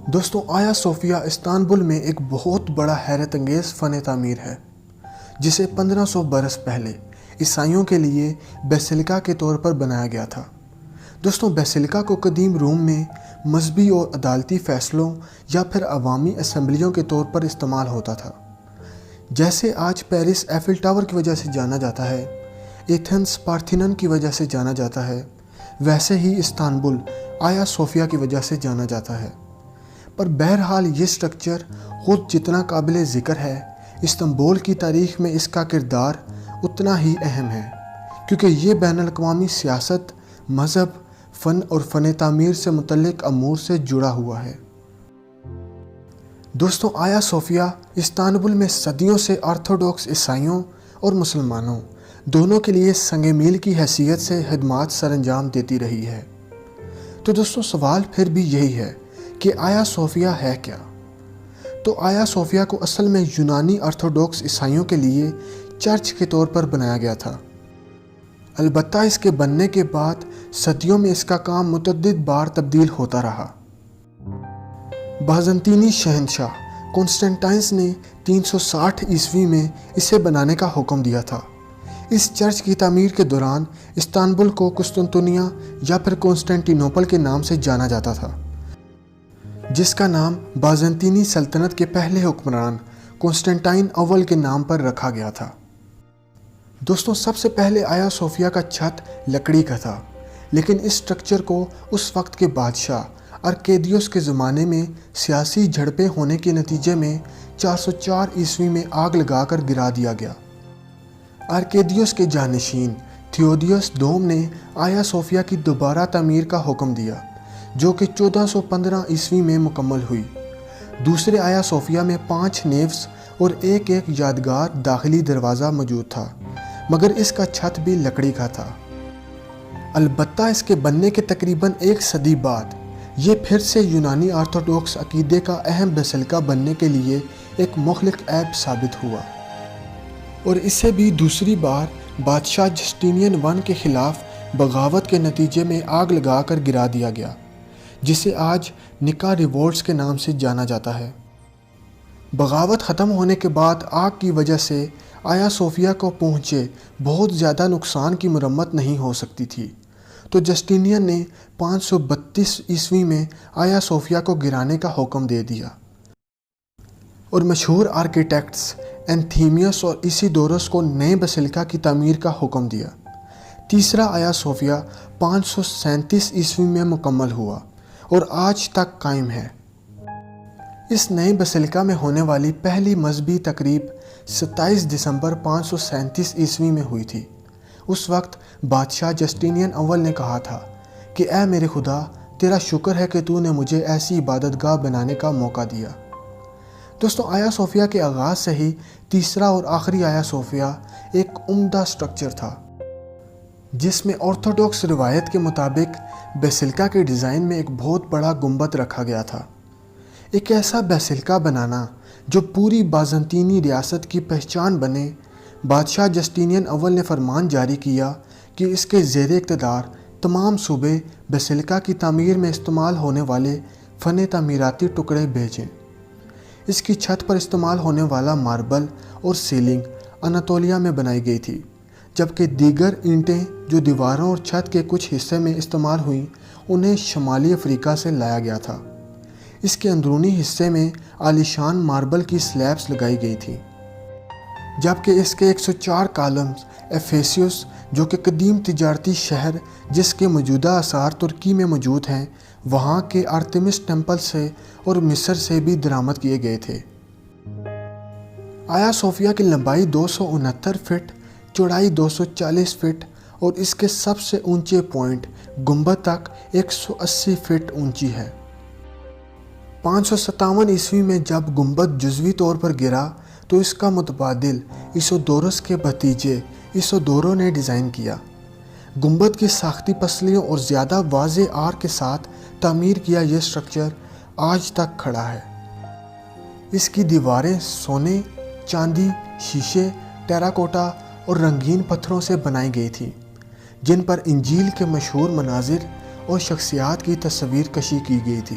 دوستوں، آیا صوفیہ استنبول میں ایک بہت بڑا حیرت انگیز فن تعمیر ہے جسے 1500 برس پہلے عیسائیوں کے لیے بیسیلیکا کے طور پر بنایا گیا تھا۔ دوستوں، بیسیلیکا کو قدیم روم میں مذہبی اور عدالتی فیصلوں یا پھر عوامی اسمبلیوں کے طور پر استعمال ہوتا تھا۔ جیسے آج پیرس ایفل ٹاور کی وجہ سے جانا جاتا ہے، ایتھنز پارتھینن کی وجہ سے جانا جاتا ہے، ویسے ہی استنبول آیا صوفیہ کی وجہ سے جانا جاتا ہے۔ پر بہرحال یہ سٹرکچر خود جتنا قابل ذکر ہے، استنبول کی تاریخ میں اس کا کردار اتنا ہی اہم ہے، کیونکہ یہ بین الاقوامی سیاست، مذہب، فن اور فن تعمیر سے متعلق امور سے جڑا ہوا ہے۔ دوستوں، آیا صوفیہ استنبول میں صدیوں سے آرتھوڈوکس عیسائیوں اور مسلمانوں دونوں کے لیے سنگ میل کی حیثیت سے خدمات سر انجام دیتی رہی ہے۔ تو دوستوں، سوال پھر بھی یہی ہے کہ آیا صوفیہ ہے کیا؟ تو آیا صوفیہ کو اصل میں یونانی آرتھوڈوکس عیسائیوں کے لیے چرچ کے طور پر بنایا گیا تھا۔ البتہ اس کے بننے کے بعد صدیوں میں اس کا کام متعدد بار تبدیل ہوتا رہا۔ بازنطینی شہنشاہ کونسٹنٹائنس نے 360 عیسوی میں اسے بنانے کا حکم دیا تھا۔ اس چرچ کی تعمیر کے دوران استنبول کو قسطنطنیہ یا پھر کونسٹنٹینوپل کے نام سے جانا جاتا تھا، جس کا نام بازنطینی سلطنت کے پہلے حکمران کونسٹنٹائن اول کے نام پر رکھا گیا تھا۔ دوستوں، سب سے پہلے آیا صوفیہ کا چھت لکڑی کا تھا، لیکن اس سٹرکچر کو اس وقت کے بادشاہ ارکیدیوس کے زمانے میں سیاسی جھڑپیں ہونے کے نتیجے میں 404 عیسوی میں آگ لگا کر گرا دیا گیا۔ ارکیدیوس کے جانشین تھیودیوس دوم نے آیا صوفیہ کی دوبارہ تعمیر کا حکم دیا، جو کہ 1415 عیسوی میں مکمل ہوئی۔ دوسرے آیا صوفیہ میں 5 نیوز اور ایک یادگار داخلی دروازہ موجود تھا، مگر اس کا چھت بھی لکڑی کا تھا۔ البتہ اس کے بننے کے تقریباً 1 صدی بعد یہ پھر سے یونانی آرتھوڈوکس عقیدے کا اہم بیسیلیکا بننے کے لیے ایک مخلق عیب ثابت ہوا، اور اسے بھی دوسری بار بادشاہ جسٹینین I کے خلاف بغاوت کے نتیجے میں آگ لگا کر گرا دیا گیا، جسے آج نکا ریوولٹس کے نام سے جانا جاتا ہے۔ بغاوت ختم ہونے کے بعد آگ کی وجہ سے آیا صوفیہ کو پہنچے بہت زیادہ نقصان کی مرمت نہیں ہو سکتی تھی، تو جسٹینین نے 532 عیسوی میں آیا صوفیہ کو گرانے کا حکم دے دیا، اور مشہور آرکیٹیکٹس اینتھیمیوس اور اسیڈوروس کو نئے بیسیلیکا کی تعمیر کا حکم دیا۔ تیسرا آیا صوفیہ 537 عیسوی میں مکمل ہوا اور آج تک قائم ہے۔ اس نئے بیسیلیکا میں ہونے والی پہلی مذہبی تقریب 27 دسمبر 537 عیسوی میں ہوئی تھی۔ اس وقت بادشاہ جسٹینین اول نے کہا تھا کہ اے میرے خدا، تیرا شکر ہے کہ تو نے مجھے ایسی عبادت گاہ بنانے کا موقع دیا۔ دوستوں، آیا صوفیہ کے آغاز سے ہی تیسرا اور آخری آیا صوفیہ ایک عمدہ سٹرکچر تھا، جس میں آرتھوڈوکس روایت کے مطابق بیسیلیکا کے ڈیزائن میں ایک بہت بڑا گنبد رکھا گیا تھا۔ ایک ایسا بیسیلیکا بنانا جو پوری بازنطینی ریاست کی پہچان بنے۔ بادشاہ جسٹینین اول نے فرمان جاری کیا کہ اس کے زیر اقتدار تمام صوبے بیسیلیکا کی تعمیر میں استعمال ہونے والے فن تعمیراتی ٹکڑے بھیجیں۔ اس کی چھت پر استعمال ہونے والا ماربل اور سیلنگ اناطولیہ میں بنائی گئی تھی، جبکہ دیگر اینٹیں جو دیواروں اور چھت کے کچھ حصے میں استعمال ہوئیں انہیں شمالی افریقہ سے لایا گیا تھا۔ اس کے اندرونی حصے میں عالیشان ماربل کی سلیبس لگائی گئی تھی، جبکہ اس کے 104 کالمز ایفیسوس، جو کہ قدیم تجارتی شہر جس کے موجودہ آثار ترکی میں موجود ہیں، وہاں کے آرتیمس ٹیمپل سے اور مصر سے بھی درآمد کیے گئے تھے۔ آیا صوفیہ کی لمبائی 269 فٹ، چوڑائی 240 فٹ اور اس کے سب سے اونچے پوائنٹ گنبد تک 180 فٹ اونچی ہے۔ 557 عیسوی میں جب گنبد جزوی طور پر گرا تو اس کا متبادل اسیڈوروس کے بھتیجے اسیڈورو نے ڈیزائن کیا۔ گنبد کی ساختی پسلیوں اور زیادہ واضح آر کے ساتھ تعمیر کیا یہ سٹرکچر آج تک کھڑا ہے۔ اس کی دیواریں سونے، چاندی، شیشے، ٹیراکوٹا اور رنگین پتھروں سے بنائی گئی تھیں، جن پر انجیل کے مشہور مناظر اور شخصیات کی تصویر کشی کی گئی تھی۔